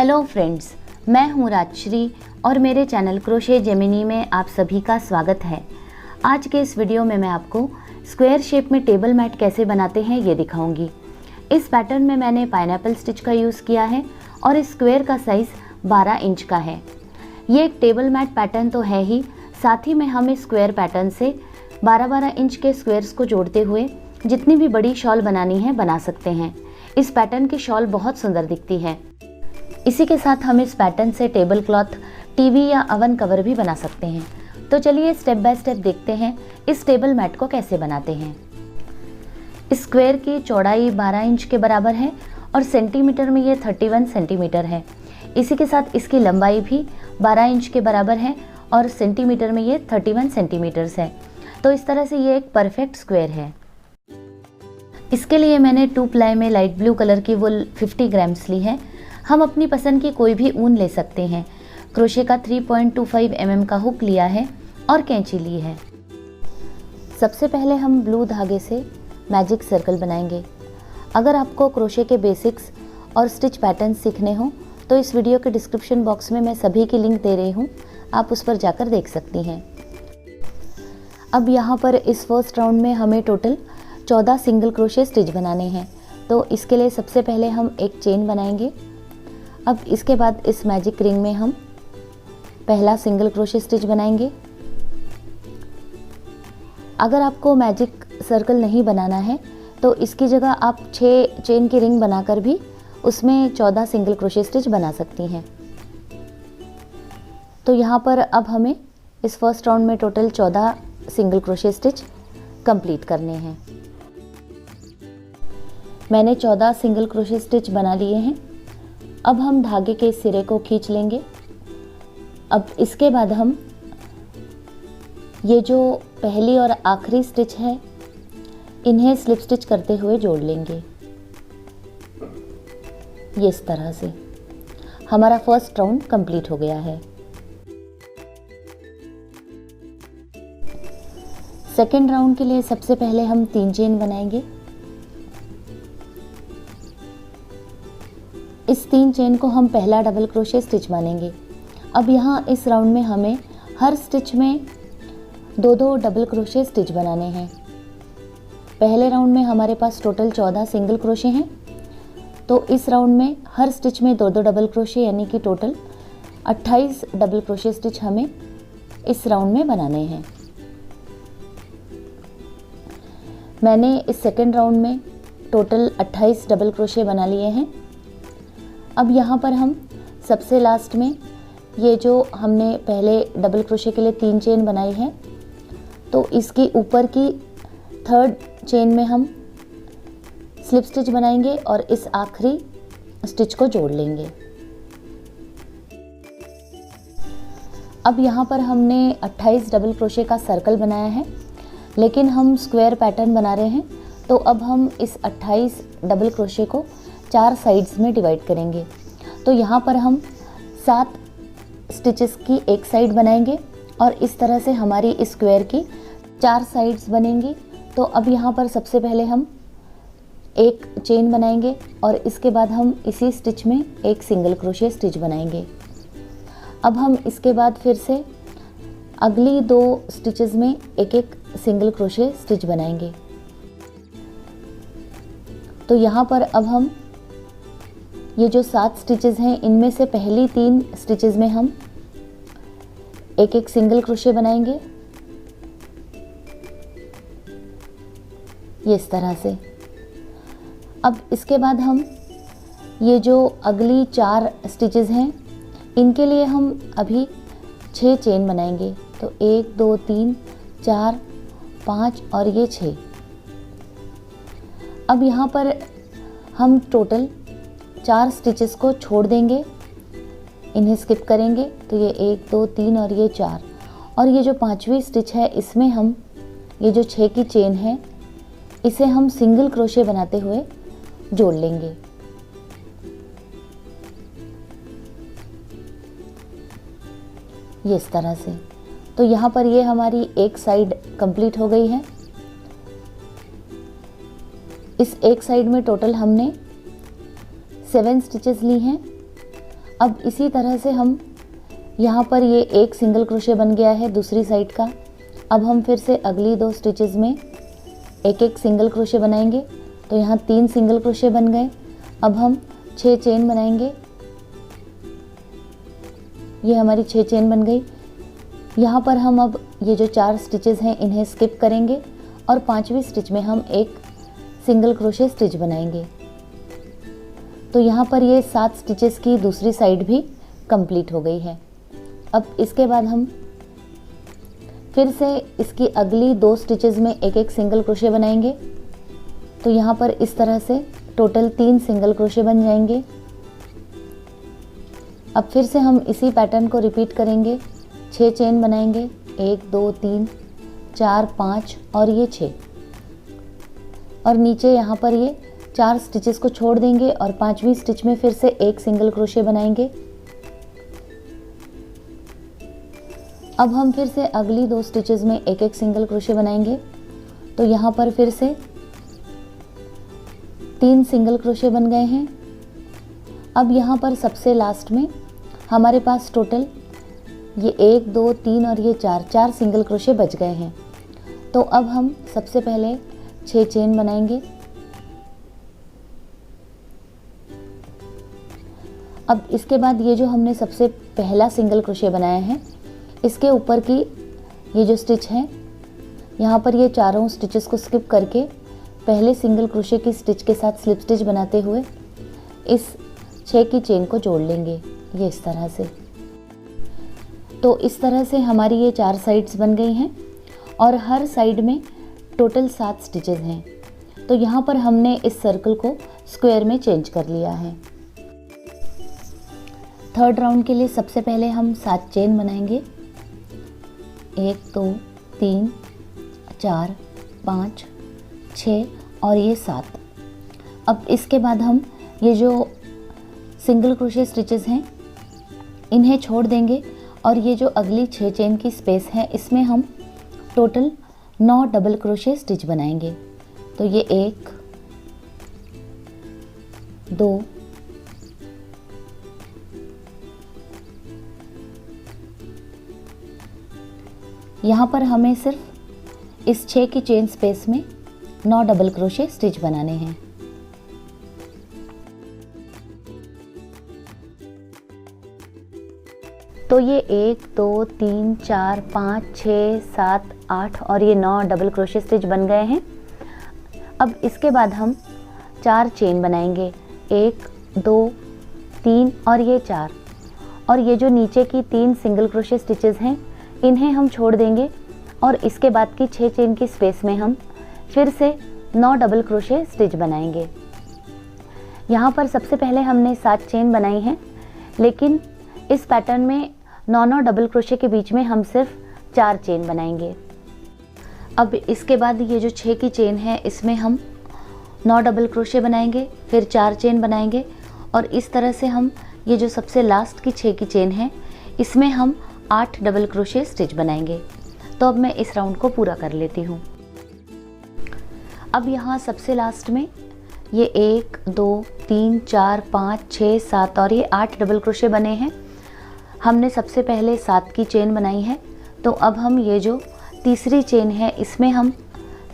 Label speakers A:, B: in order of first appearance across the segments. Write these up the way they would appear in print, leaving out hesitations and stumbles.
A: Hello friends, मैं हूँ राजश्री और मेरे चैनल क्रोशे जेमिनी में आप सभी का स्वागत है। आज के इस वीडियो में मैं आपको स्क्वायर शेप में टेबल मैट कैसे बनाते हैं ये दिखाऊंगी। इस पैटर्न में मैंने पाइनएप्पल स्टिच का यूज़ किया है और इस स्क्वायर का साइज़ 12 इंच का है। ये एक टेबल मैट पैटर्न तो है ही, साथ ही में हम इस स्क्वायर पैटर्न से 12-12 इंच के स्क्वायर्स को जोड़ते हुए जितनी भी बड़ी शॉल बनानी है बना सकते हैं। इस पैटर्न की शॉल बहुत सुंदर दिखती है। इसी के साथ हम इस पैटर्न से टेबल क्लॉथ, टीवी या ओवन कवर भी बना सकते हैं। तो चलिए स्टेप बाय स्टेप देखते हैं इस टेबल मैट को कैसे बनाते हैं। इस स्क्वायर की चौड़ाई 12 इंच के बराबर है और सेंटीमीटर में ये 31 सेंटीमीटर है। इसी के साथ इसकी लंबाई भी 12 इंच के बराबर है और सेंटीमीटर में ये 31 सेंटीमीटर्स है। तो इस तरह से ये एक परफेक्ट स्क्वायर है। इसके लिए मैंने 2 प्लाई में लाइट ब्लू कलर की वुल 50 ग्राम्स ली है। हम अपनी पसंद की कोई भी ऊन ले सकते हैं। क्रोशे का 3.25 mm का हुक लिया है और कैंची ली है। सबसे पहले हम ब्लू धागे से मैजिक सर्कल बनाएंगे। अगर आपको क्रोशे के बेसिक्स और स्टिच पैटर्न सीखने हो तो इस वीडियो के डिस्क्रिप्शन बॉक्स में मैं सभी की लिंक दे रही हूँ, आप उस पर जाकर देख सकती हैं। अब यहाँ पर इस फर्स्ट राउंड में हमें टोटल 14 सिंगल क्रोशे स्टिच बनाने हैं। तो इसके लिए सबसे पहले हम एक चेन बनाएंगे। अब इसके बाद इस मैजिक रिंग में हम पहला सिंगल क्रोशे स्टिच बनाएंगे। अगर आपको मैजिक सर्कल नहीं बनाना है तो इसकी जगह आप 6 चेन की रिंग बनाकर भी उसमें 14 सिंगल क्रोशे स्टिच बना सकती हैं। तो यहाँ पर अब हमें इस फर्स्ट राउंड में total 14 single crochet stitch complete करने हैं। मैंने 14 सिंगल क्रोशे स्टिच बना लिए हैं। अब हम धागे के सिरे को खींच लेंगे। अब इसके बाद हम ये जो पहली और आखिरी स्टिच है इन्हें स्लिप स्टिच करते हुए जोड़ लेंगे। ये इस तरह से हमारा फर्स्ट राउंड कंप्लीट हो गया है। सेकेंड राउंड के लिए सबसे पहले हम 3 चेन बनाएंगे। इस 3 चेन को हम पहला डबल क्रोशे स्टिच मानेंगे। अब यहाँ इस राउंड में हमें हर स्टिच में 2-2 डबल क्रोशे स्टिच बनाने हैं। पहले राउंड में हमारे पास टोटल 14 सिंगल क्रोशे हैं, तो इस राउंड में हर स्टिच में 2-2 डबल क्रोशे यानी कि टोटल 28 डबल क्रोशे स्टिच हमें इस राउंड में बनाने हैं। मैंने इस सेकेंड राउंड में टोटल 28 डबल क्रोशे बना लिए हैं। अब यहाँ पर हम सबसे लास्ट में ये जो हमने पहले डबल क्रोशे के लिए 3 चेन बनाई है तो इसकी ऊपर की 3rd चेन में हम स्लिप स्टिच बनाएंगे और इस आखिरी स्टिच को जोड़ लेंगे। अब यहाँ पर हमने 28 डबल क्रोशे का सर्कल बनाया है, लेकिन हम स्क्वायर पैटर्न बना रहे हैं तो अब हम इस 28 डबल क्रोशे को 4 साइड्स में डिवाइड करेंगे। तो यहाँ पर हम 7 स्टिचेस की एक साइड बनाएंगे और इस तरह से हमारी इस स्क्वायर की 4 साइड्स बनेंगी। तो अब यहाँ पर सबसे पहले हम एक चेन बनाएंगे और इसके बाद हम इसी स्टिच में एक सिंगल क्रोशे स्टिच बनाएंगे। अब हम इसके बाद फिर से अगली 2 स्टिचेस में एक सिंगल क्रोशे स्टिच बनाएंगे। तो यहाँ पर अब हम ये जो 7 स्टिचेस हैं इनमें से पहली 3 स्टिचेस में हम एक सिंगल क्रोशे बनाएंगे, ये इस तरह से। अब इसके बाद हम ये जो अगली 4 स्टिचेस हैं इनके लिए हम अभी 6 चेन बनाएंगे। तो 1 2 3 4 5 और ये 6। अब यहाँ पर हम टोटल 4 स्टिचेस को छोड़ देंगे, इन्हें स्किप करेंगे। तो ये 1 2 3 और ये 4 और ये जो 5वीं स्टिच है इसमें हम ये जो 6 की चेन है इसे हम सिंगल क्रोशे बनाते हुए जोड़ लेंगे। ये इस तरह से। तो यहाँ पर ये हमारी एक साइड कंप्लीट हो गई है। इस एक साइड में टोटल हमने 7 स्टिचेस ली हैं। अब इसी तरह से हम यहाँ पर ये एक सिंगल क्रोशे बन गया है दूसरी साइड का। अब हम फिर से अगली 2 स्टिचेस में एक एक सिंगल क्रोशे बनाएंगे। तो यहाँ 3 सिंगल क्रोशे बन गए। अब हम 6 चेन बनाएंगे। ये हमारी 6 चेन बन गई। यहाँ पर हम अब ये जो 4 स्टिचेस हैं इन्हें स्किप करेंगे और 5वीं स्टिच में हम एक सिंगल क्रोशे स्टिच बनाएंगे। तो यहाँ पर ये 7 स्टिचेस की दूसरी साइड भी कंप्लीट हो गई है। अब इसके बाद हम फिर से इसकी अगली 2 स्टिचेस में एक एक सिंगल क्रोशे बनाएंगे। तो यहाँ पर इस तरह से टोटल 3 सिंगल क्रोशे बन जाएंगे। अब फिर से हम इसी पैटर्न को रिपीट करेंगे। 6 चेन बनाएंगे, 1 2 3 4 5 और ये 6, और नीचे यहाँ पर ये 4 स्टिचेस को छोड़ देंगे और 5वीं स्टिच में फिर से एक सिंगल क्रोशे बनाएंगे। अब हम फिर से अगली 2 स्टिचेस में एक एक सिंगल क्रोशे बनाएंगे। तो यहाँ पर फिर से 3 सिंगल क्रोशे बन गए हैं। अब यहाँ पर सबसे लास्ट में हमारे पास टोटल ये 1 2 3 और ये 4 सिंगल क्रोशे बच गए हैं। तो अब हम सबसे पहले 6 चेन बनाएंगे। अब इसके बाद ये जो हमने सबसे पहला सिंगल क्रोशे बनाया है इसके ऊपर की ये जो स्टिच है यहाँ पर ये चारों स्टिचेस को स्किप करके पहले सिंगल क्रोशे की स्टिच के साथ स्लिप स्टिच बनाते हुए इस 6 की चेन को जोड़ लेंगे, ये इस तरह से। तो इस तरह से हमारी ये 4 साइड्स बन गई हैं और हर साइड में टोटल 7 स्टिचेस हैं। तो यहाँ पर हमने इस सर्कल को स्क्वायर में चेंज कर लिया है। थर्ड राउंड के लिए सबसे पहले हम 7 चेन बनाएंगे। 1 2 3 4 5 6 और ये 7। अब इसके बाद हम ये जो सिंगल क्रोशे स्टिचेस हैं इन्हें छोड़ देंगे और ये जो अगली 6 चेन की स्पेस है इसमें हम टोटल 9 डबल क्रोशे स्टिच बनाएंगे। तो ये 1 2 यहाँ पर हमें सिर्फ इस 6 की चेन स्पेस में 9 डबल क्रोशे स्टिच बनाने हैं। तो ये 1 2 3 4 5 6 7 8 और ये 9 डबल क्रोशे स्टिच बन गए हैं। अब इसके बाद हम 4 चेन बनाएंगे, 1 2 3 और ये 4, और ये जो नीचे की 3 सिंगल क्रोशे स्टिचेस हैं इन्हें हम छोड़ देंगे और इसके बाद की 6 चेन की स्पेस में हम फिर से 9 डबल क्रोशे स्टिच बनाएंगे। यहाँ पर सबसे पहले हमने 7 चेन बनाई हैं, लेकिन इस पैटर्न में 9 डबल क्रोशे के बीच में हम सिर्फ 4 चेन बनाएंगे। अब इसके बाद ये जो 6 की चेन है इसमें हम 9 डबल क्रोशे बनाएंगे, फिर 4 चेन बनाएंगे और इस तरह से हम ये जो सबसे लास्ट की 6 की चेन है इसमें हम 8 डबल क्रोशे स्टिच बनाएंगे। तो अब मैं इस राउंड को पूरा कर लेती हूँ। अब यहाँ सबसे लास्ट में ये 1 2 3 4 5 6 7 और ये 8 डबल क्रोशे बने हैं। हमने सबसे पहले 7 की चेन बनाई है, तो अब हम ये जो तीसरी चेन है इसमें हम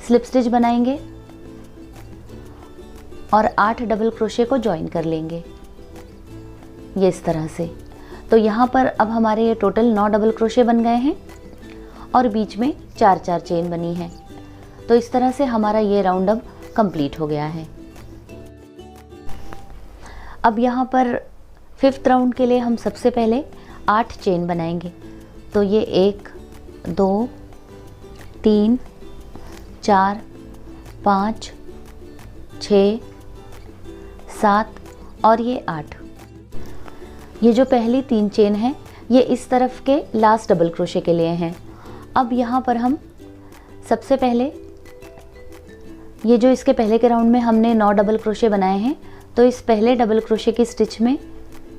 A: स्लिप स्टिच बनाएंगे और 8 डबल क्रोशे को ज्वाइन कर लेंगे, ये इस तरह से। तो यहाँ पर अब हमारे ये टोटल 9 डबल क्रोशे बन गए हैं और बीच में 4 चेन बनी है। तो इस तरह से हमारा ये राउंड अब कंप्लीट हो गया है। अब यहाँ पर 5th राउंड के लिए हम सबसे पहले 8 चेन बनाएंगे। तो ये 1 2 3 4 5 6 7 और ये 8। ये जो पहली 3 चेन है ये इस तरफ के लास्ट डबल क्रोशे के लिए हैं। अब यहाँ पर हम सबसे पहले ये जो इसके पहले के राउंड में हमने 9 डबल क्रोशे बनाए हैं, तो इस पहले डबल क्रोशे की स्टिच में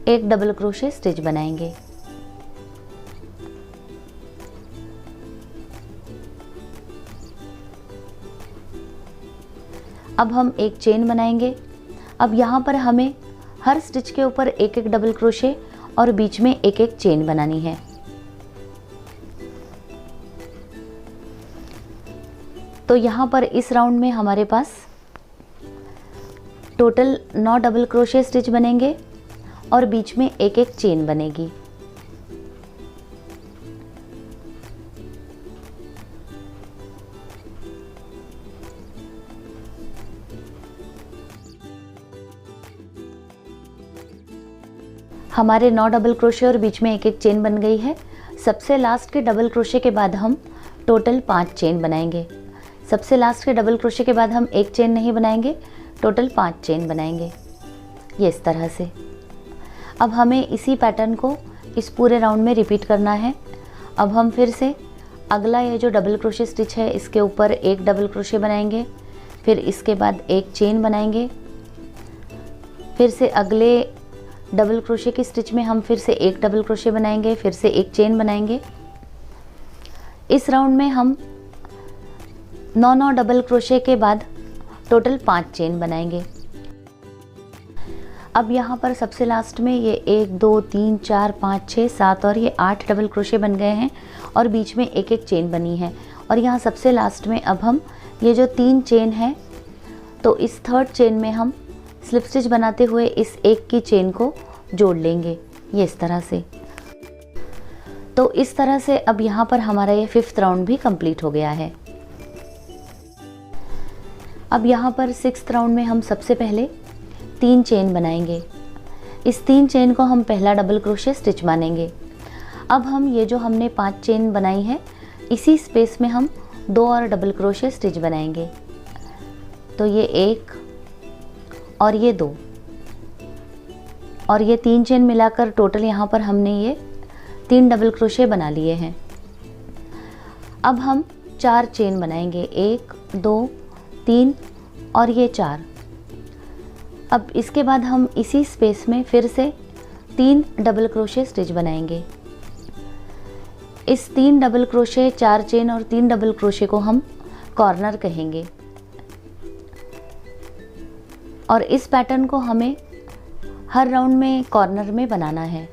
A: एक डबल क्रोशे स्टिच बनाएंगे। अब हम एक चेन बनाएंगे। अब यहाँ पर हमें हर स्टिच के ऊपर एक एक डबल क्रोशे और बीच में एक एक चेन बनानी है। तो यहाँ पर इस राउंड में हमारे पास टोटल 9 डबल क्रोशे स्टिच बनेंगे और बीच में एक एक चेन बनेगी। हमारे 9 डबल क्रोशे और बीच में एक एक चेन बन गई है। सबसे लास्ट के डबल क्रोशे के बाद हम टोटल 5 चेन बनाएंगे। सबसे लास्ट के डबल क्रोशे के बाद हम एक चेन नहीं बनाएंगे, टोटल 5 चेन बनाएंगे, ये इस तरह से। अब हमें इसी पैटर्न को इस पूरे राउंड में रिपीट करना है। अब हम फिर से अगला ये जो डबल क्रोशे स्टिच है इसके ऊपर एक डबल क्रोशे बनाएंगे, फिर इसके बाद एक चेन बनाएंगे, फिर से अगले डबल क्रोशे की स्टिच में हम फिर से एक डबल क्रोशे बनाएंगे, फिर से एक चेन बनाएंगे। इस राउंड में हम 9 डबल क्रोशे के बाद टोटल 5 चेन बनाएंगे। अब यहाँ पर सबसे लास्ट में ये 1 2 3 4 5 6 7 और ये 8 डबल क्रोशे बन गए हैं और बीच में एक एक चेन बनी है। और यहाँ सबसे लास्ट में अब हम ये जो 3 चेन है तो इस थर्ड चेन में हम स्लिप स्टिच बनाते हुए इस एक की चेन को जोड़ लेंगे, ये इस तरह से। तो इस तरह से अब यहाँ पर हमारा ये 5th राउंड भी कंप्लीट हो गया है। अब यहाँ पर 6th राउंड में हम सबसे पहले 3 चेन बनाएंगे। इस 3 चेन को हम पहला डबल क्रोशे स्टिच मानेंगे। अब हम ये जो हमने 5 चेन बनाई है इसी स्पेस में हम 2 और डबल क्रोशे स्टिच बनाएंगे। तो ये 1 और ये 2 और ये 3 चेन मिलाकर टोटल यहाँ पर हमने ये 3 डबल क्रोशे बना लिए हैं। अब हम 4 चेन बनाएंगे, 1 2 3 और ये 4। अब इसके बाद हम इसी स्पेस में फिर से 3 डबल क्रोशे स्टिच बनाएंगे। इस 3 डबल क्रोशे, 4 चेन और 3 डबल क्रोशे को हम कॉर्नर कहेंगे और इस पैटर्न को हमें हर राउंड में कॉर्नर में बनाना है।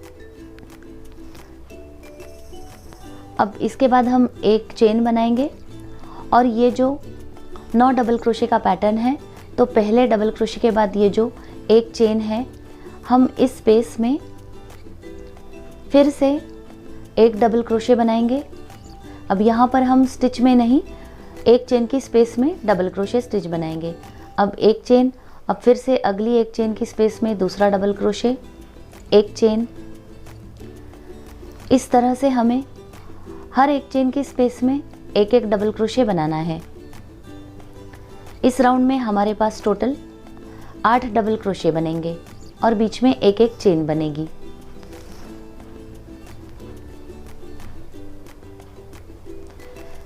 A: अब इसके बाद हम एक चेन बनाएंगे और ये जो 9 डबल क्रोशे का पैटर्न है तो पहले डबल क्रोशे के बाद ये जो एक चेन है हम इस स्पेस में फिर से एक डबल क्रोशे बनाएंगे। अब यहाँ पर हम स्टिच में नहीं, एक चेन की स्पेस में डबल क्रोशे स्टिच बनाएंगे। अब एक चेन, अब फिर से अगली एक चेन की स्पेस में दूसरा डबल क्रोशे, एक चेन। इस तरह से हमें हर एक चेन की स्पेस में एक एक डबल क्रोशे बनाना है। इस राउंड में हमारे पास टोटल 8 डबल क्रोशे बनेंगे और बीच में एक एक चेन बनेगी।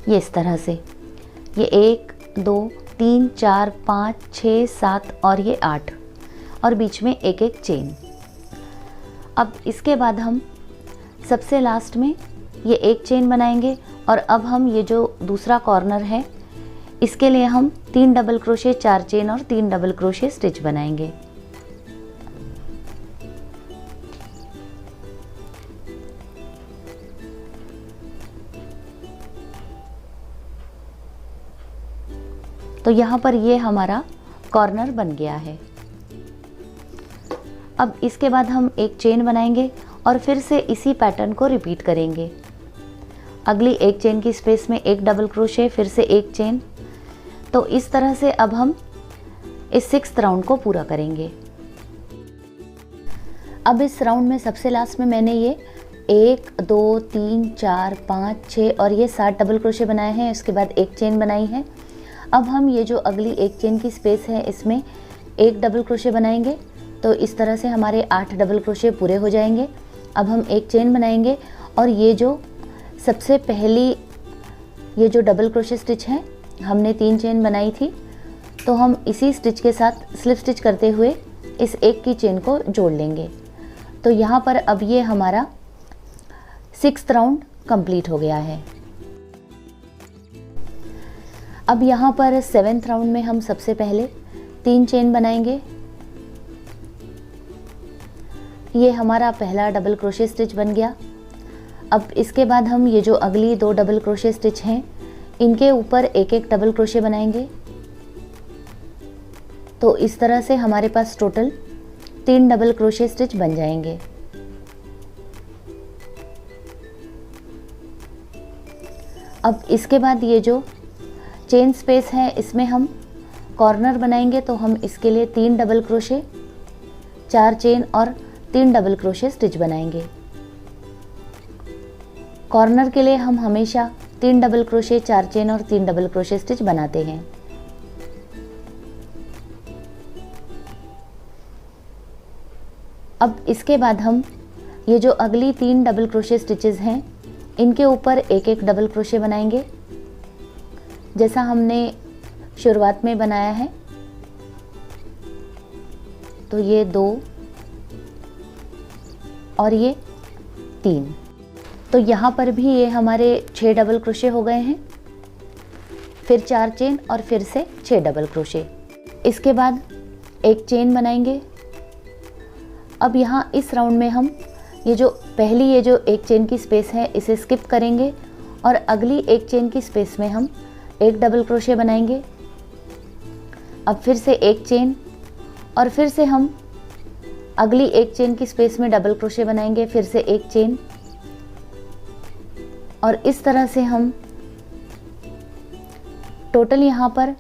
A: ये इस तरह से, ये 1 2 3 4 5 6 7 और ये 8 और बीच में एक एक चेन। अब इसके बाद हम सबसे लास्ट में ये एक चेन बनाएंगे और अब हम ये जो दूसरा कॉर्नर है इसके लिए हम 3 डबल क्रोशे, 4 चेन और 3 डबल क्रोशे स्टिच बनाएंगे। तो यहाँ पर ये हमारा कॉर्नर बन गया है। अब इसके बाद हम एक चेन बनाएंगे और फिर से इसी पैटर्न को रिपीट करेंगे। अगली एक चेन की स्पेस में एक डबल क्रोशे, फिर से एक चेन। तो इस तरह से अब हम इस 6th राउंड को पूरा करेंगे। अब इस राउंड में सबसे लास्ट में मैंने ये 1 2 3 4 5 6 और ये 7 डबल क्रोशे बनाए हैं। इसके बाद एक चेन बनाई है। अब हम ये जो अगली एक चेन की स्पेस है इसमें एक डबल क्रोशे बनाएंगे। तो इस तरह से हमारे 8 डबल क्रोशे पूरे हो जाएंगे। अब हम एक चेन बनाएंगे और ये जो सबसे पहली ये जो डबल क्रोशे स्टिच है हमने 3 चेन बनाई थी, तो हम इसी स्टिच के साथ स्लिप स्टिच करते हुए इस एक की चेन को जोड़ लेंगे। तो यहाँ पर अब ये हमारा 6th राउंड कंप्लीट हो गया है। अब यहाँ पर 7th राउंड में हम सबसे पहले 3 चेन बनाएंगे। ये हमारा पहला डबल क्रोशे स्टिच बन गया। अब इसके बाद हम ये जो अगली 2 डबल क्रोशे स्टिच हैं इनके ऊपर एक एक डबल क्रोशे बनाएंगे। तो इस तरह से हमारे पास टोटल 3 डबल क्रोशे स्टिच बन जाएंगे। अब इसके बाद ये जो चेन स्पेस है इसमें हम कॉर्नर बनाएंगे, तो हम इसके लिए 3 डबल क्रोशे, 4 चेन और 3 डबल क्रोशे स्टिच बनाएंगे। कॉर्नर के लिए हम हमेशा 3 डबल क्रोशे, 4 चेन और 3 डबल क्रोशे स्टिच बनाते हैं। अब इसके बाद हम ये जो अगली 3 डबल क्रोशे स्टिचेस हैं इनके ऊपर एक एक डबल क्रोशे बनाएंगे, जैसा हमने शुरुआत में बनाया है। तो ये 2 और ये 3, तो यहाँ पर भी ये हमारे 6 डबल क्रोशे हो गए हैं। फिर 4 चेन और फिर से 6 डबल क्रोशे। इसके बाद एक चेन बनाएंगे। अब यहाँ इस राउंड में हम ये जो एक चेन की स्पेस है इसे स्किप करेंगे और अगली एक चेन की स्पेस में हम एक डबल क्रोशे बनाएंगे। अब फिर से एक चेन और फिर से हम अगली एक चेन की स्पेस में डबल क्रोशे बनाएंगे, फिर से एक चेन, और इस तरह से हम टोटल यहाँ पर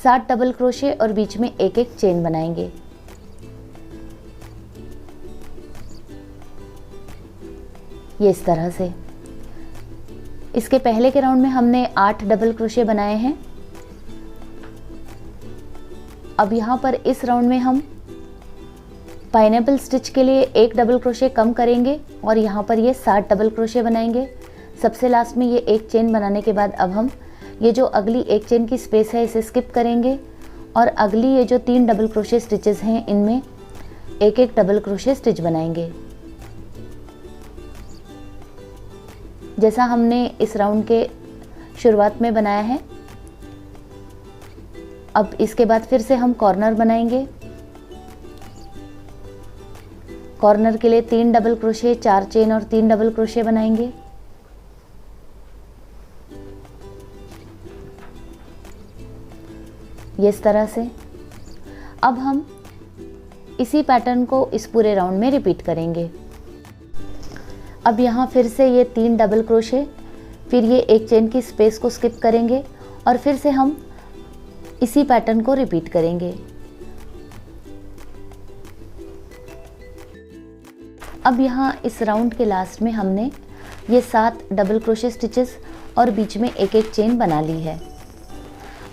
A: 7 डबल क्रोशे और बीच में एक एक चेन बनाएंगे। ये इस तरह से। इसके पहले के राउंड में हमने 8 डबल क्रोशे बनाए हैं। अब यहाँ पर इस राउंड में हम पाइनएप्पल स्टिच के लिए एक डबल क्रोशे कम करेंगे और यहाँ पर ये 7 डबल क्रोशे बनाएंगे। सबसे लास्ट में ये एक चेन बनाने के बाद अब हम ये जो अगली एक चेन की स्पेस है इसे स्किप करेंगे और अगली ये जो 3 डबल क्रोशे स्टिचेस हैं इनमें एक एक डबल क्रोशे स्टिच बनाएंगे, जैसा हमने इस राउंड के शुरुआत में बनाया है। अब इसके बाद फिर से हम कॉर्नर बनाएंगे। कॉर्नर के लिए 3 डबल क्रोशे, 4 चेन और 3 डबल क्रोशे बनाएंगे। ये इस तरह से। अब हम इसी पैटर्न को इस पूरे राउंड में रिपीट करेंगे। अब यहाँ फिर से ये 3 डबल क्रोशे, फिर ये एक चेन की स्पेस को स्किप करेंगे और फिर से हम इसी पैटर्न को रिपीट करेंगे। अब यहाँ इस राउंड के लास्ट में हमने ये 7 डबल क्रोशे स्टिचेस और बीच में एक एक चेन बना ली है।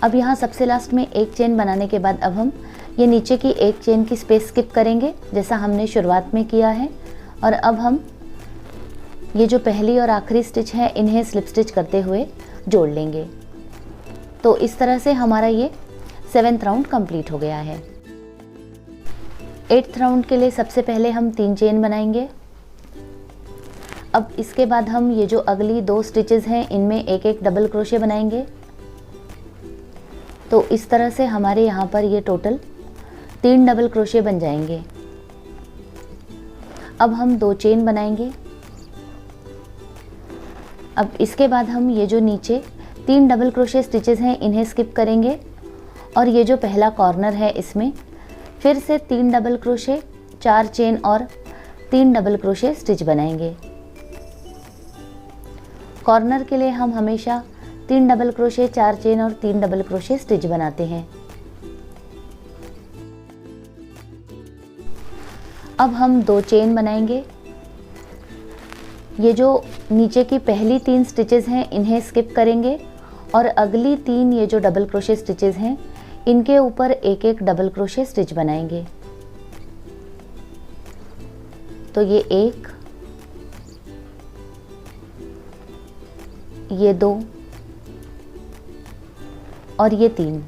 A: अब यहाँ सबसे लास्ट में एक चेन बनाने के बाद अब हम ये नीचे की एक चेन की स्पेस स्किप करेंगे, जैसा हमने शुरुआत में किया है। और अब हम ये जो पहली और आखिरी स्टिच है इन्हें स्लिप स्टिच करते हुए जोड़ लेंगे। तो इस तरह से हमारा ये 7th राउंड कंप्लीट हो गया है। 8th राउंड के लिए सबसे पहले हम 3 चेन बनाएंगे। अब इसके बाद हम ये जो अगली 2 स्टिचेस हैं इनमें एक एक डबल क्रोशे बनाएंगे। तो इस तरह से हमारे यहाँ पर ये टोटल 3 डबल क्रोशे बन जाएंगे। अब हम 2 चेन बनाएंगे। अब इसके बाद हम ये जो नीचे 3 डबल क्रोशे स्टिचेस हैं इन्हें स्किप करेंगे और ये जो पहला कॉर्नर है इसमें फिर से 3 डबल क्रोशे, 4 चेन और 3 डबल क्रोशे स्टिच बनाएंगे। कॉर्नर के लिए हम हमेशा 3 डबल क्रोशे, 4 चेन और 3 डबल क्रोशे स्टिच बनाते हैं। अब हम 2 चेन बनाएंगे। ये जो नीचे की पहली 3 स्टिचेस हैं इन्हें स्किप करेंगे और अगली 3 ये जो डबल क्रोशे स्टिचेस हैं इनके ऊपर एक एक डबल क्रोशे स्टिच बनाएंगे। तो ये 1, ये 2 और ये 3।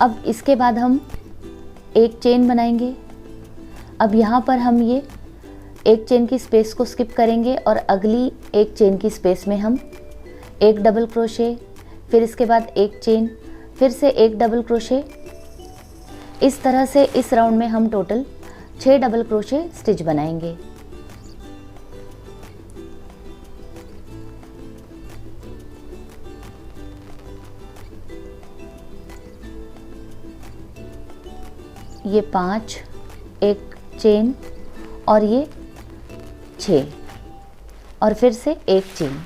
A: अब इसके बाद हम एक चेन बनाएंगे। अब यहाँ पर हम ये एक चेन की स्पेस को स्किप करेंगे और अगली एक चेन की स्पेस में हम एक डबल क्रोशे, फिर इसके बाद एक चेन, फिर से एक डबल क्रोशे, इस तरह से इस राउंड में हम टोटल 6 डबल क्रोशे स्टिच बनाएंगे। ये 5, एक चेन और ये 6 और फिर से एक चेन।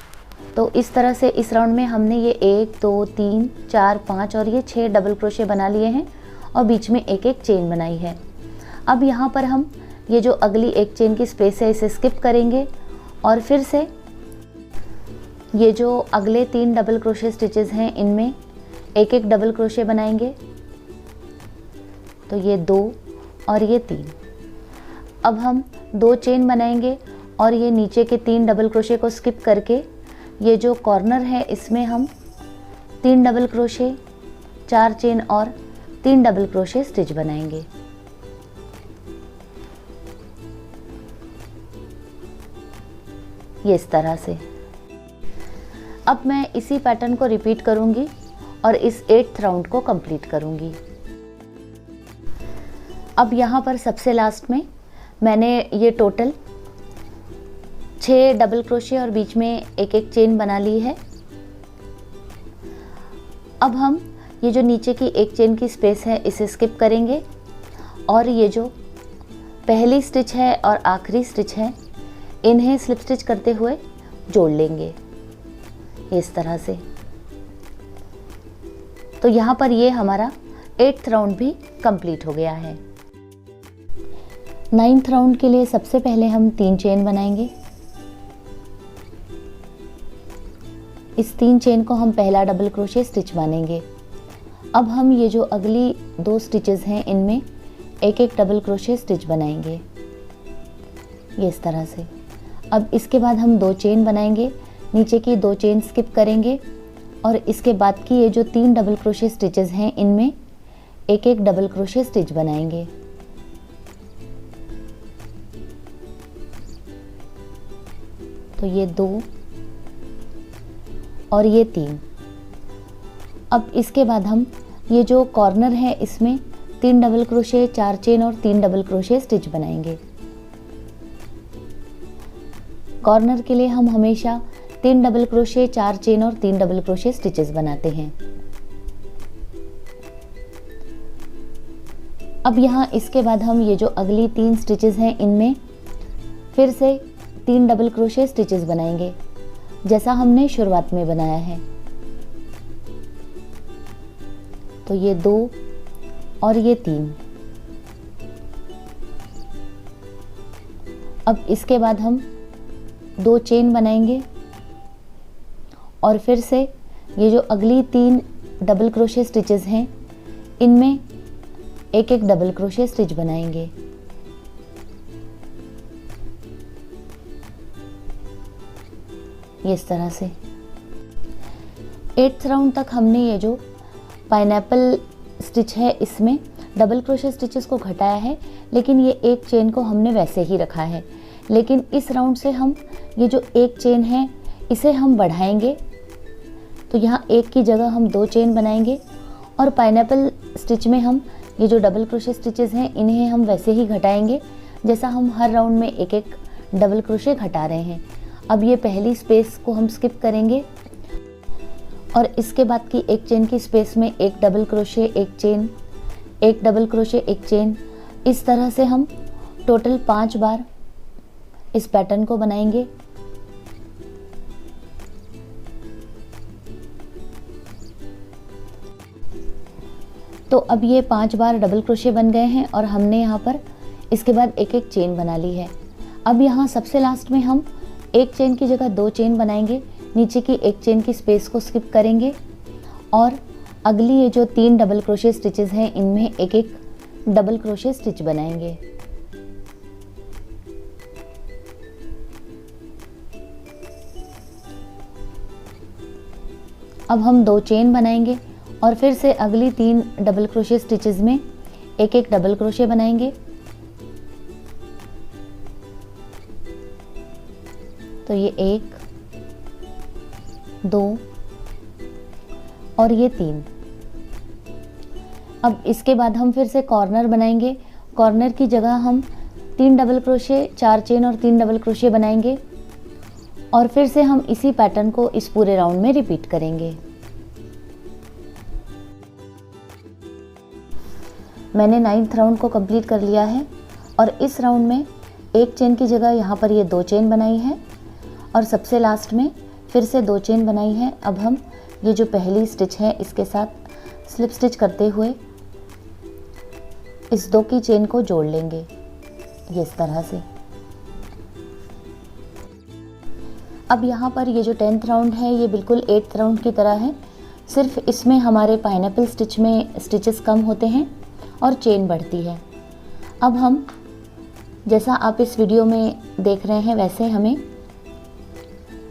A: तो इस तरह से इस राउंड में हमने ये 1 2 3 4 5 और ये 6 डबल क्रोशे बना लिए हैं और बीच में एक एक चेन बनाई है। अब यहाँ पर हम ये जो अगली एक चेन की स्पेस है इसे स्किप करेंगे और फिर से ये जो अगले 3 डबल क्रोशे स्टिचेस हैं इनमें एक एक डबल क्रोशे बनाएंगे। तो ये 2 और ये 3। अब हम 2 चेन बनाएंगे और ये नीचे के 3 डबल क्रोशे को स्किप करके ये जो कॉर्नर है इसमें हम 3 डबल क्रोशे, 4 चेन और 3 डबल क्रोशे स्टिच बनाएंगे। ये इस तरह से। अब मैं इसी पैटर्न को रिपीट करूंगी और इस 8th राउंड को कंप्लीट करूंगी। अब यहाँ पर सबसे लास्ट में मैंने ये टोटल 6 डबल क्रोशे और बीच में एक एक चेन बना ली है। अब हम ये जो नीचे की एक चेन की स्पेस है इसे स्किप करेंगे और ये जो पहली स्टिच है और आखिरी स्टिच है इन्हें स्लिप स्टिच करते हुए जोड़ लेंगे इस तरह से। तो यहाँ पर ये हमारा 8th राउंड भी कंप्लीट हो गया है। 9th राउंड के लिए सबसे पहले हम 3 चेन बनाएंगे। इस 3 चेन को हम पहला डबल क्रोशे स्टिच मानेंगे। अब हम ये जो अगली 2 स्टिचेस हैं इनमें एक एक डबल क्रोशे स्टिच बनाएंगे ये इस तरह से। अब इसके बाद हम 2 चेन बनाएंगे, नीचे की 2 चेन स्किप करेंगे और इसके बाद की ये जो 3 डबल क्रोशे स्टिचेस हैं इनमें एक एक डबल क्रोशे स्टिच बनाएंगे। तो ये 2 और ये 3। अब इसके बाद हम ये जो कॉर्नर है इसमें 3 डबल क्रोशे, 4 चेन और 3 डबल क्रोशे स्टिच बनाएंगे। कॉर्नर के लिए हम हमेशा 3 डबल क्रोशे, 4 चेन और 3 डबल क्रोशे स्टिचेस बनाते हैं। अब यहाँ इसके बाद हम ये जो अगली 3 स्टिचेस हैं इनमें फिर से 3 डबल क्रोशे स्टिचेस बनाएंगे जैसा हमने शुरुआत में बनाया है। तो ये 2 और ये 3। अब इसके बाद हम 2 चेन बनाएंगे और फिर से ये जो अगली 3 डबल क्रोशे स्टिचेस हैं इनमें एक एक डबल क्रोशे स्टिच बनाएंगे। ये इस तरह से। 8th राउंड तक हमने ये जो पाइनएप्पल स्टिच है इसमें डबल क्रोशे स्टिचेस को घटाया है, लेकिन ये एक चेन को हमने वैसे ही रखा है। लेकिन इस राउंड से हम ये जो एक चेन है इसे हम बढ़ाएंगे। तो यहाँ एक की जगह हम 2 चेन बनाएंगे और पाइनएप्पल स्टिच में हम ये जो डबल क्रोशे स्टिचेस हैं इन्हें हम वैसे ही घटाएंगे जैसा हम हर राउंड में एक एक डबल क्रोशे घटा रहे हैं। अब ये पहली स्पेस को हम स्किप करेंगे और इसके बाद की एक चेन की स्पेस में एक डबल क्रोशे, एक चेन, एक डबल क्रोशे, एक चेन, इस तरह से हम टोटल 5 बार इस पैटर्न को बनाएंगे। तो अब ये 5 बार डबल क्रोशे बन गए हैं और हमने यहाँ पर इसके बाद एक एक चेन बना ली है। अब यहाँ सबसे लास्ट में हम एक चेन की जगह 2 चेन बनाएंगे, नीचे की एक चेन की स्पेस को स्किप करेंगे और अगली ये जो 3 डबल क्रोशे स्टिचेस हैं इनमें एक एक डबल क्रोशे स्टिच बनाएंगे। अब हम 2 चेन बनाएंगे और फिर से अगली 3 डबल क्रोशे स्टिचेस में एक एक डबल क्रोशे बनाएंगे। तो ये 1, 2 और ये 3। अब इसके बाद हम फिर से कॉर्नर बनाएंगे। कॉर्नर की जगह हम 3 डबल क्रोशे, 4 चेन और 3 डबल क्रोशे बनाएंगे और फिर से हम इसी पैटर्न को इस पूरे राउंड में रिपीट करेंगे। मैंने 9th राउंड को कंप्लीट कर लिया है और इस राउंड में एक चेन की जगह यहाँ पर ये 2 चेन बनाई है और सबसे लास्ट में फिर से 2 चेन बनाई है। अब हम ये जो पहली स्टिच है इसके साथ स्लिप स्टिच करते हुए इस 2 की चेन को जोड़ लेंगे, ये इस तरह से। अब यहाँ पर ये जो 10th राउंड है ये बिल्कुल 8th राउंड की तरह है, सिर्फ इसमें हमारे पाइनएप्पल स्टिच में स्टिचेस कम होते हैं और चेन बढ़ती है। अब हम जैसा आप इस वीडियो में देख रहे हैं वैसे हमें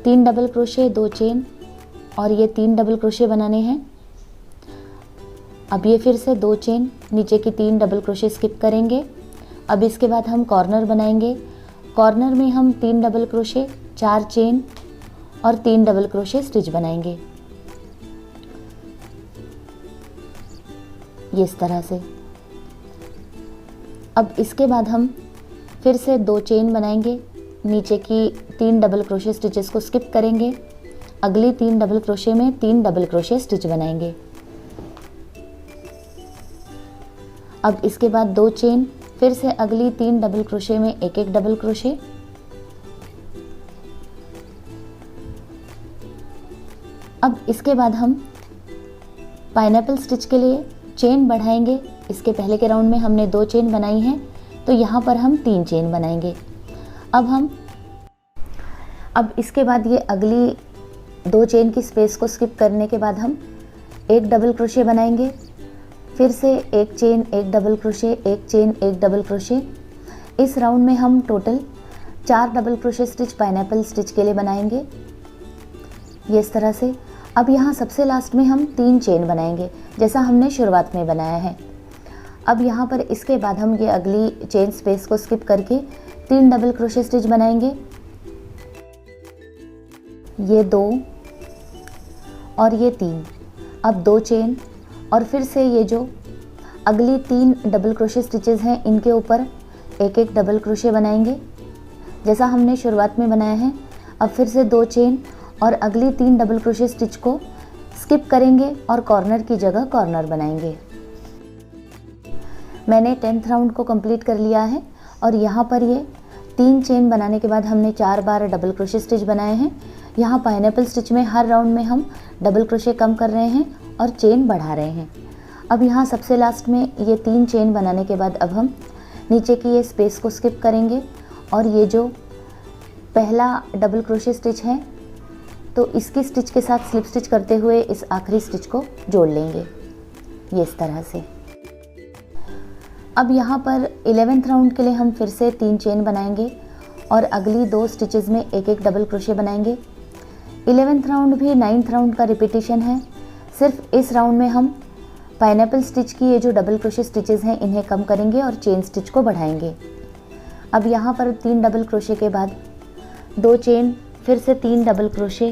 A: 3 डबल क्रोशे, 2 चेन और ये 3 डबल क्रोशे बनाने हैं। अब ये फिर से 2 चेन, नीचे की 3 डबल क्रोशे स्किप करेंगे। अब इसके बाद हम कॉर्नर बनाएंगे। कॉर्नर में हम 3 डबल क्रोशे, 4 चेन और 3 डबल क्रोशे स्टिच बनाएंगे, ये इस तरह से। अब इसके बाद हम फिर से 2 चेन बनाएंगे, नीचे की 3 डबल क्रोशे स्टिचेस को स्किप करेंगे, अगली 3 डबल क्रोशे में 3 डबल क्रोशे स्टिच बनाएंगे। अब इसके बाद 2 चेन, फिर से अगली 3 डबल क्रोशे में एक एक डबल क्रोशे। अब इसके बाद हम पाइनएप्पल स्टिच के लिए चेन बढ़ाएंगे। इसके पहले के राउंड में हमने 2 चेन बनाई हैं, तो यहाँ पर हम 3 चेन बनाएंगे। अब इसके बाद ये अगली 2 चेन की स्पेस को स्किप करने के बाद हम एक डबल क्रोशे बनाएंगे, फिर से एक चेन, एक डबल क्रोशे, एक चेन, एक डबल क्रोशे। इस राउंड में हम total 4 double crochet stitch pineapple stitch के लिए बनाएंगे, ये इस तरह से। अब यहाँ सबसे लास्ट में हम 3 चेन बनाएंगे जैसा हमने शुरुआत में बनाया है। अब यहाँ पर इसके बाद हम ये अगली चेन स्पेस को स्किप करके 3 डबल क्रोशे स्टिच बनाएंगे, ये 2 और ये 3। अब 2 चेन और फिर से ये जो अगली 3 डबल क्रोशे स्टिचेस हैं इनके ऊपर एक एक डबल क्रोशे बनाएंगे जैसा हमने शुरुआत में बनाया है। अब फिर से 2 चेन और अगली 3 डबल क्रोशे स्टिच को स्किप करेंगे और कॉर्नर की जगह कॉर्नर बनाएंगे। मैंने 10th राउंड को कंप्लीट कर लिया है और यहाँ पर ये 3 चेन बनाने के बाद हमने 4 बार डबल क्रोशे स्टिच बनाए हैं। यहाँ पाइनएप्पल स्टिच में हर राउंड में हम डबल क्रोशे कम कर रहे हैं और चेन बढ़ा रहे हैं। अब यहाँ सबसे लास्ट में ये 3 चेन बनाने के बाद अब हम नीचे की ये स्पेस को स्किप करेंगे और ये जो पहला डबल क्रोशे स्टिच है तो इसकी स्टिच के साथ स्लिप स्टिच करते हुए इस आखिरी स्टिच को जोड़ लेंगे, ये इस तरह से। अब यहाँ पर 11th राउंड के लिए हम फिर से 3 चेन बनाएंगे और अगली 2 स्टिचेस में एक एक डबल क्रोशे बनाएंगे। 11th राउंड भी 9th राउंड का रिपीटिशन है, सिर्फ इस राउंड में हम पाइनएप्पल स्टिच की ये जो डबल क्रोशे स्टिचेस हैं इन्हें कम करेंगे और चेन स्टिच को बढ़ाएंगे। अब यहाँ पर 3 डबल क्रोशे के बाद 2 चेन, फिर से 3 डबल क्रोशे,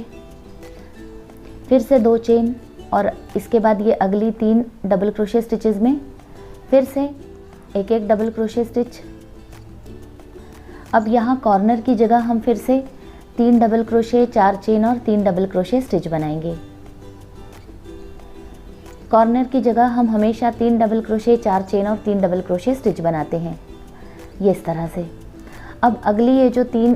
A: फिर से 2 चेन और इसके बाद ये अगली 3 डबल क्रोशे स्टिचेस में फिर से एक एक डबल क्रोशे स्टिच। अब यहाँ कॉर्नर की जगह हम फिर से 3 डबल क्रोशे, 4 चेन और 3 डबल क्रोशे स्टिच बनाएंगे। कॉर्नर की जगह हम हमेशा 3 डबल क्रोशे, 4 चेन और 3 डबल क्रोशे स्टिच बनाते हैं, ये इस तरह से। अब अगली ये जो 3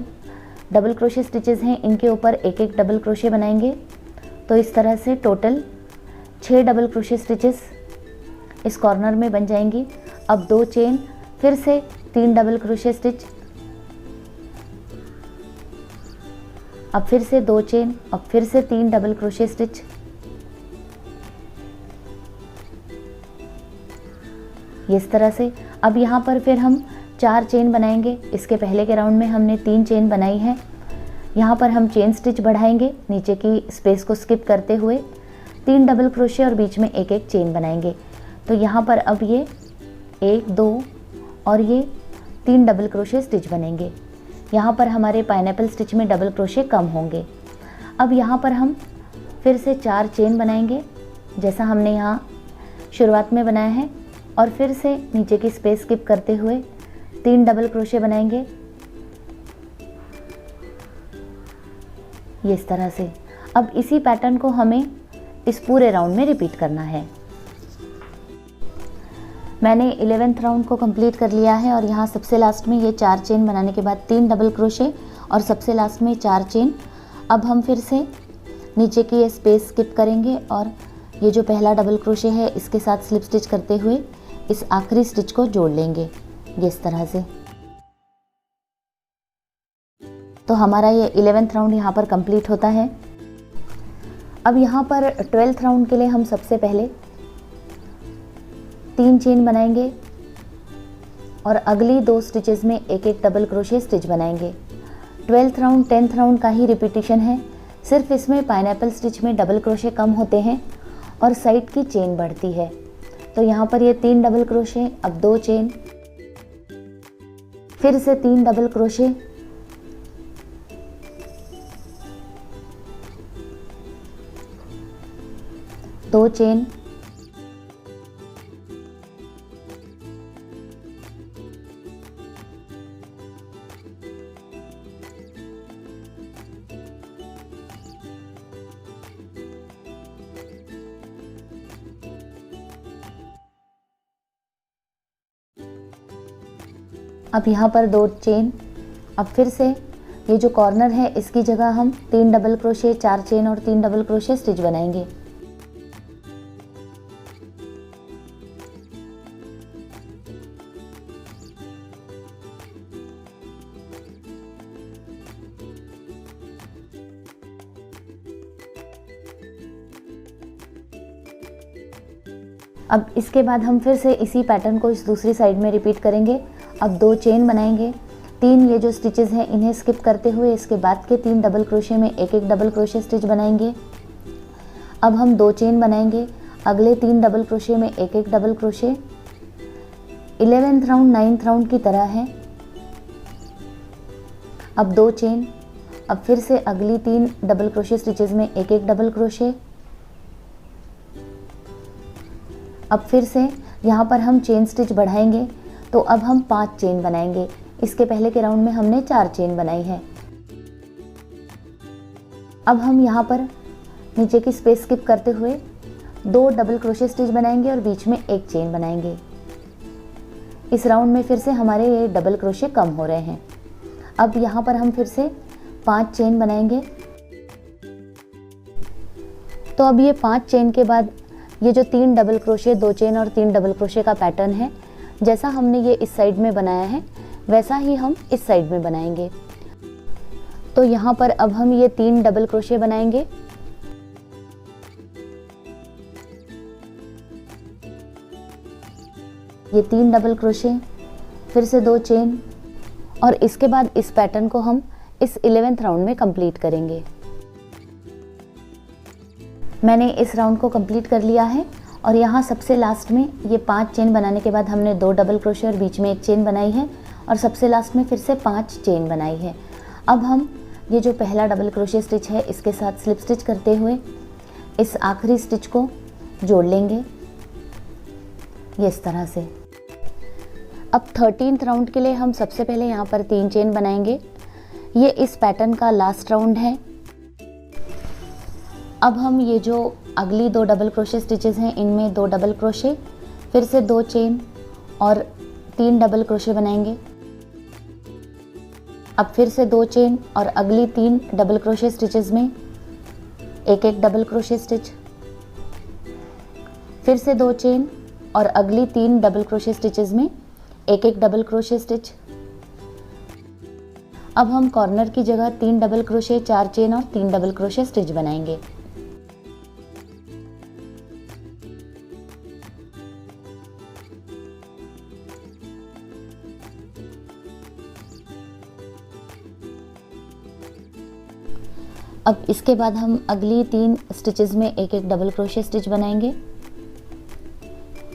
A: डबल क्रोशे स्टिचेस हैं इनके ऊपर एक एक डबल क्रोशे बनाएंगे, तो इस तरह से टोटल 6 डबल क्रोशे स्टिचेस इस कॉर्नर में बन जाएंगी। अब 2 चेन, फिर से 3 डबल क्रोशे स्टिच, अब फिर से 2 चेन, अब फिर से 3 डबल क्रोशे स्टिच, ये इस तरह से। अब यहाँ पर फिर हम 4 चेन बनाएंगे। इसके पहले के राउंड में हमने 3 चेन बनाई है, यहाँ पर हम चेन स्टिच बढ़ाएंगे, नीचे की स्पेस को स्किप करते हुए 3 डबल क्रोशे और बीच में एक एक चेन बनाएंगे। तो यहाँ पर अब ये 1, 2 और ये 3 डबल क्रोशे स्टिच बनेंगे। यहाँ पर हमारे पाइनएप्पल स्टिच में डबल क्रोशे कम होंगे। अब यहाँ पर हम फिर से 4 चेन बनाएंगे जैसा हमने यहाँ शुरुआत में बनाया है और फिर से नीचे की स्पेस स्किप करते हुए 3 डबल क्रोशे बनाएंगे, ये इस तरह से। अब इसी पैटर्न को हमें इस पूरे राउंड में रिपीट करना है। मैंने 11th राउंड को कंप्लीट कर लिया है और यहाँ सबसे लास्ट में ये 4 चेन बनाने के बाद 3 डबल क्रोशे और सबसे लास्ट में 4 चेन। अब हम फिर से नीचे की ये स्पेस स्किप करेंगे और ये जो पहला डबल क्रोशे है इसके साथ स्लिप स्टिच करते हुए इस आखिरी स्टिच को जोड़ लेंगे, ये इस तरह से। तो हमारा ये 11th राउंड यहाँ पर कंप्लीट होता है। अब यहाँ पर 12th राउंड के लिए हम सबसे पहले 3 चेन बनाएंगे और अगली 2 स्टिचेस में एक एक डबल क्रोशे स्टिच बनाएंगे। 12th राउंड 10th राउंड का ही रिपीटिशन है, सिर्फ इसमें पाइनएप्पल स्टिच में डबल क्रोशे कम होते हैं और साइड की चेन बढ़ती है। तो यहाँ पर ये 3 डबल क्रोशे, अब 2 चेन, फिर से 3 डबल क्रोशे, दो चेन, अब यहाँ पर 2 चेन। अब फिर से ये जो कॉर्नर है इसकी जगह हम 3 डबल क्रोशे, 4 चेन और 3 डबल क्रोशे स्टिच बनाएंगे। अब इसके बाद हम फिर से इसी पैटर्न को इस दूसरी साइड में रिपीट करेंगे। अब 2 चेन बनाएंगे, 3 ये जो स्टिचेस हैं इन्हें स्किप करते हुए इसके बाद के 3 डबल क्रोशे में एक एक डबल क्रोशे स्टिच बनाएंगे। अब हम 2 चेन बनाएंगे, अगले 3 डबल क्रोशे में एक एक double crochet. 11th round 9th round की तरह है। अब 2 चेन, अब फिर से अगली 3 डबल क्रोशे स्टिचेस में एक एक डबल क्रोशे। अब फिर से यहाँ पर हम चेन स्टिच बढ़ाएंगे, तो अब हम 5 चेन बनाएंगे। इसके पहले के राउंड में हमने 4 चेन बनाई है। अब हम यहाँ पर नीचे की स्पेस स्किप करते हुए 2 डबल क्रोशे स्टिच बनाएंगे और बीच में एक चेन बनाएंगे। इस राउंड में फिर से हमारे ये डबल क्रोशे कम हो रहे हैं। अब यहाँ पर हम फिर से 5 चेन बनाएंगे। तो अब ये 5 चेन के बाद ये जो 3 डबल क्रोशे, 2 चेन और 3 डबल क्रोशे का पैटर्न है, जैसा हमने ये इस साइड में बनाया है वैसा ही हम इस साइड में बनाएंगे। तो यहाँ पर अब हम ये 3 डबल क्रोशे बनाएंगे। ये 3 डबल क्रोशे, फिर से 2 चेन और इसके बाद इस पैटर्न को हम इस 11th राउंड में कंप्लीट करेंगे। मैंने इस राउंड को कंप्लीट कर लिया है और यहाँ सबसे लास्ट में ये 5 चेन बनाने के बाद हमने 2 डबल क्रोशे और बीच में एक चेन बनाई है और सबसे लास्ट में फिर से 5 चेन बनाई है। अब हम ये जो पहला डबल क्रोशे स्टिच है इसके साथ स्लिप स्टिच करते हुए इस आखिरी स्टिच को जोड़ लेंगे, ये इस तरह से। अब 13th राउंड के लिए हम सबसे पहले यहाँ पर 3 चेन बनाएंगे। ये इस पैटर्न का लास्ट राउंड है। अब हम ये जो अगली 2 डबल क्रोशे स्टिचेस हैं इनमें 2 डबल क्रोशे, फिर से 2 चेन और 3 डबल क्रोशे बनाएंगे। अब फिर से 2 चेन और अगली 3 डबल क्रोशे स्टिचेस में एक एक डबल क्रोशे स्टिच, फिर से 2 चेन और अगली 3 डबल क्रोशे स्टिचेस में एक एक डबल क्रोशे स्टिच। अब हम कॉर्नर की जगह 3 डबल क्रोशे, 4 चेन और 3 डबल क्रोशे स्टिच बनाएंगे। अब इसके बाद हम अगली 3 स्टिचेस में एक एक डबल क्रोशे स्टिच बनाएंगे।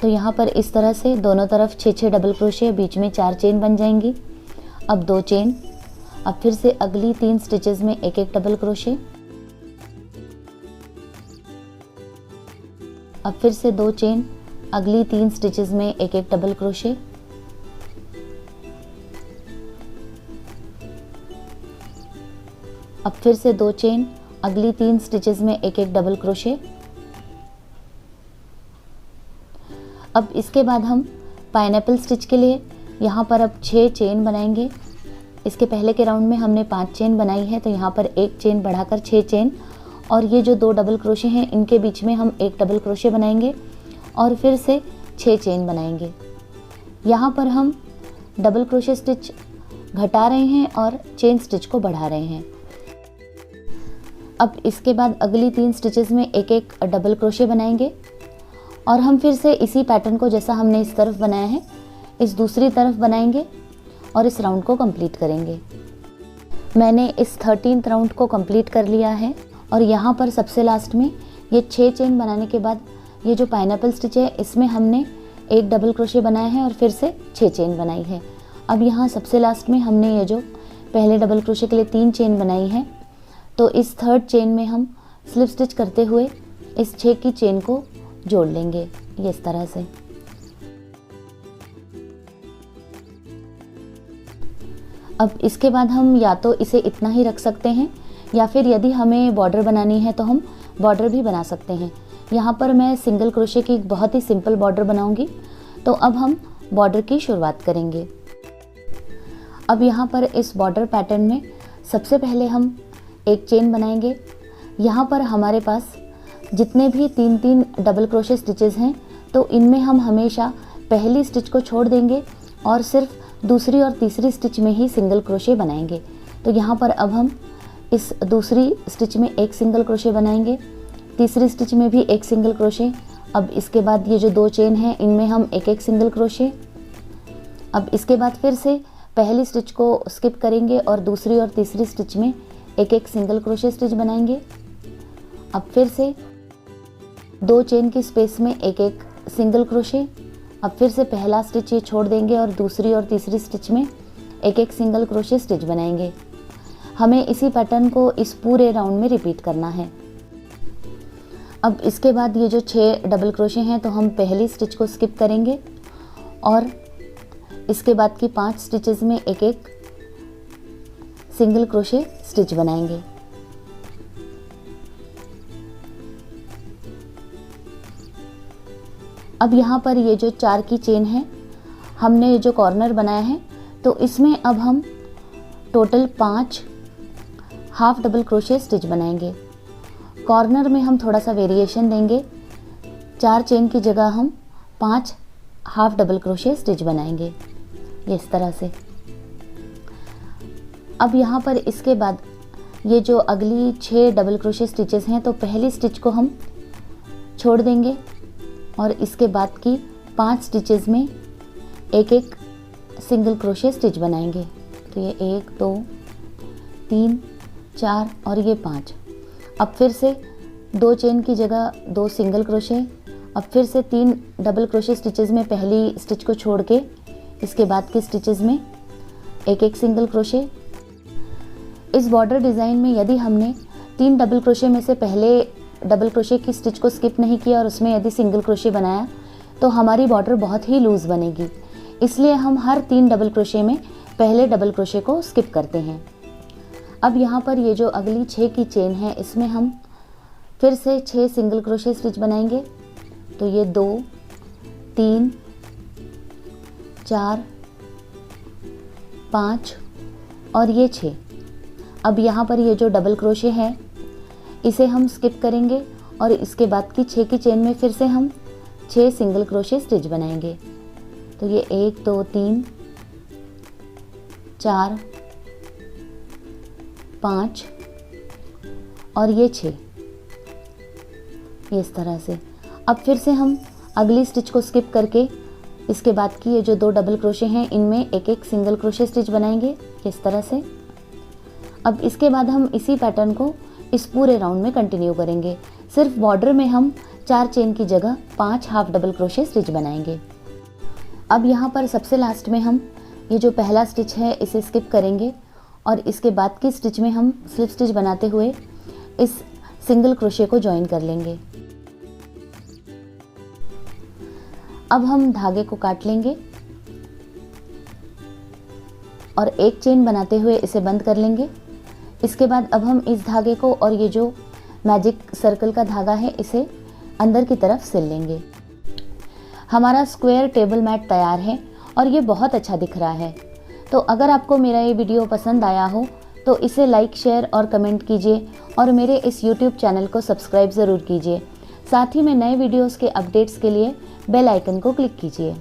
A: तो यहाँ पर इस तरह से दोनों तरफ 6-6 डबल क्रोशे, बीच में 4 चेन बन जाएंगी। अब 2 चेन, अब फिर से अगली 3 स्टिचेस में एक एक डबल क्रोशे, अब फिर से 2 चेन अगली 3 स्टिचेस में एक एक डबल क्रोशे, अब फिर से 2 चेन, अगली 3 स्टिचेस में एक एक डबल क्रोशे। अब इसके बाद हम पाइनएप्पल स्टिच के लिए यहाँ पर अब 6 चेन बनाएंगे। इसके पहले के राउंड में हमने 5 चेन बनाई है, तो यहाँ पर 1 चेन बढ़ाकर 6 चेन, और ये जो 2 डबल क्रोशे हैं इनके बीच में हम 1 डबल क्रोशे बनाएंगे और फिर से 6 चेन बनाएंगे। यहाँ पर हम डबल क्रोशे स्टिच घटा रहे हैं और चेन स्टिच को बढ़ा रहे हैं। अब इसके बाद अगली 3 स्टिचेस में एक एक डबल क्रोशे बनाएंगे और हम फिर से इसी पैटर्न को जैसा हमने इस तरफ बनाया है इस दूसरी तरफ बनाएंगे और इस राउंड को कंप्लीट करेंगे। मैंने इस 13th राउंड को कंप्लीट कर लिया है और यहाँ पर सबसे लास्ट में ये 6 चेन बनाने के बाद ये जो पाइनएप्पल स्टिच है इसमें हमने 1 डबल क्रोशे बनाया है और फिर से 6 चेन बनाई है। अब यहाँ सबसे लास्ट में हमने ये जो पहले डबल क्रोशे के लिए 3 चेन बनाई है, तो इस 3rd चेन में हम स्लिप स्टिच करते हुए इस 6 की चेन को जोड़ लेंगे, ये इस तरह से। अब इसके बाद हम या तो इसे इतना ही रख सकते हैं या फिर यदि हमें बॉर्डर बनानी है तो हम बॉर्डर भी बना सकते हैं। यहाँ पर मैं सिंगल क्रोशे की बहुत ही सिंपल बॉर्डर बनाऊंगी, तो अब हम बॉर्डर की शुरुआत करेंगे। अब यहाँ पर इस बॉर्डर पैटर्न में सबसे पहले हम एक चेन बनाएंगे। यहाँ पर हमारे पास जितने भी 3-3 डबल क्रोशे स्टिचेस हैं, तो इनमें हम हमेशा पहली स्टिच को छोड़ देंगे और सिर्फ दूसरी और तीसरी स्टिच में ही सिंगल क्रोशे बनाएंगे। तो यहाँ पर अब हम इस दूसरी स्टिच में एक सिंगल क्रोशे बनाएंगे, तीसरी स्टिच में भी एक सिंगल क्रोशे। अब इसके बाद ये जो 2 चेन हैं इनमें हम एक एक सिंगल क्रोशे। अब इसके बाद फिर से पहली स्टिच को स्किप करेंगे और दूसरी और तीसरी स्टिच में एक एक सिंगल क्रोशे स्टिच बनाएंगे। अब फिर से 2 चेन की स्पेस में एक एक सिंगल क्रोशे। अब फिर से पहला स्टिच ये छोड़ देंगे और दूसरी और तीसरी स्टिच में एक एक सिंगल क्रोशे स्टिच बनाएंगे। हमें इसी पैटर्न को इस पूरे राउंड में रिपीट करना है। अब इसके बाद ये जो 6 डबल क्रोशे हैं, तो हम पहली स्टिच को स्किप करेंगे और इसके बाद की 5 स्टिचेस में एक एक सिंगल क्रोशे स्टिच बनाएंगे। अब यहाँ पर ये जो 4 की चेन है, हमने ये जो कॉर्नर बनाया है, तो इसमें अब हम total 5 half double crochet stitch बनाएंगे। कॉर्नर में हम थोड़ा सा वेरिएशन देंगे, 4 चेन की जगह हम 5 हाफ डबल क्रोशे स्टिच बनाएंगे, ये इस तरह से। अब यहाँ पर इसके बाद ये जो अगली 6 डबल क्रोशे स्टिचेस हैं, तो पहली स्टिच को हम छोड़ देंगे और इसके बाद की 5 स्टिचेस में एक एक सिंगल क्रोशे स्टिच बनाएंगे। तो ये 1 2 3 4 और ये 5। अब फिर से 2 चेन की जगह 2 सिंगल क्रोशे। अब फिर से 3 डबल क्रोशे स्टिचेस में पहली स्टिच को छोड़ के इसके बाद के स्टिचेस में एक एक सिंगल क्रोशे। इस बॉर्डर डिज़ाइन में यदि हमने 3 डबल क्रोशे में से पहले डबल क्रोशे की स्टिच को स्किप नहीं किया और उसमें यदि सिंगल क्रोशे बनाया, तो हमारी बॉर्डर बहुत ही लूज़ बनेगी। इसलिए हम हर 3 डबल क्रोशे में पहले डबल क्रोशे को स्किप करते हैं। अब यहाँ पर ये जो अगली 6 की चेन है, इसमें हम फिर से 6 सिंगल क्रोशे स्टिच बनाएंगे। तो ये 2 3 4 5 और ये 6। अब यहाँ पर ये जो डबल क्रोशे है इसे हम स्किप करेंगे और इसके बाद की 6 की चेन में फिर से हम 6 सिंगल क्रोशे स्टिच बनाएंगे। तो ये 1 2 3 4 5 और ये 6, ये इस तरह से। अब फिर से हम अगली स्टिच को स्किप करके इसके बाद की ये जो 2 डबल क्रोशे हैं इनमें एक एक सिंगल क्रोशे स्टिच बनाएंगे, इस तरह से। अब इसके बाद हम इसी पैटर्न को इस पूरे राउंड में कंटिन्यू करेंगे। सिर्फ बॉर्डर में हम 4 चेन की जगह 5 हाफ डबल क्रोशे स्टिच बनाएंगे। अब यहाँ पर सबसे लास्ट में हम ये जो पहला स्टिच है इसे स्किप करेंगे और इसके बाद की स्टिच में हम स्लिप स्टिच बनाते हुए इस सिंगल क्रोशे को ज्वाइन कर लेंगे। अब हम धागे को काट लेंगे और एक चेन बनाते हुए इसे बंद कर लेंगे। इसके बाद अब हम इस धागे को और ये जो मैजिक सर्कल का धागा है इसे अंदर की तरफ सिल लेंगे। हमारा स्क्वायर टेबल मैट तैयार है और ये बहुत अच्छा दिख रहा है। तो अगर आपको मेरा ये वीडियो पसंद आया हो तो इसे लाइक, शेयर और कमेंट कीजिए और मेरे इस YouTube चैनल को सब्सक्राइब ज़रूर कीजिए। साथ ही में नए वीडियोस के अपडेट्स के लिए बेल आइकन को क्लिक कीजिए।